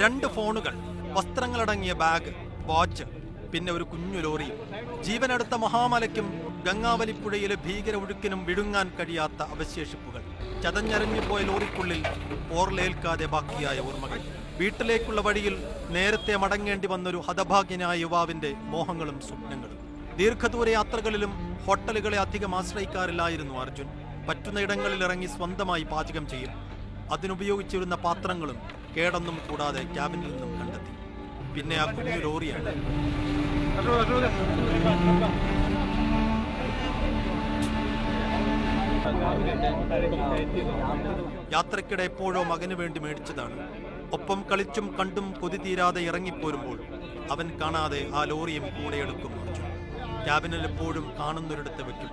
2 ഫോണുകൾ, വസ്ത്രങ്ങളടങ്ങിയ bag, watch, പിന്നെ ഒരു കുഞ്ഞു ലോറിയും. ജീവനെടുത്ത മഹാമലയ്ക്കും ഗംഗാവലിപ്പുഴയിലെ ഭീകര ഒഴുക്കിനും വിഴുങ്ങാൻ കഴിയാത്ത അവശേഷിപ്പുകൾ. ചതഞ്ഞരഞ്ഞു പോയ ലോറിക്കുള്ളിൽ ഓർലേൽക്കാതെ ബാക്കിയായ ഓർമ്മകൾ. വീട്ടിലേക്കുള്ള വഴിയിൽ നേരത്തെ മടങ്ങേണ്ടി വന്നൊരു ഹതഭാഗ്യനായ യുവാവിന്റെ മോഹങ്ങളും സ്വപ്നങ്ങളും. ദീർഘദൂര യാത്രകളിലും ഹോട്ടലുകളെ അധികം ആശ്രയിക്കാറില്ലായിരുന്നു അർജുൻ. പറ്റുന്നയിടങ്ങളിൽ ഇറങ്ങി സ്വന്തമായി പാചകം ചെയ്യും. അതിനുപയോഗിച്ചിരുന്ന പാത്രങ്ങളും കേടൊന്നും കൂടാതെ ക്യാബിനിൽ നിന്നും കണ്ടെത്തി. പിന്നെ ആ കുഞ്ഞു ലോറിയാണ്. യാത്രക്കിടെ എപ്പോഴോ മകന് വേണ്ടി മേടിച്ചതാണ്. ഒപ്പം കളിച്ചും കണ്ടും കൊതി തീരാതെ ഇറങ്ങിപ്പോരുമ്പോൾ അവൻ കാണാതെ ആ ലോറിയും കൂടെ എടുക്കും. ക്യാബിനിൽ എപ്പോഴും കാണുന്നൊരിടത്ത് വെക്കും.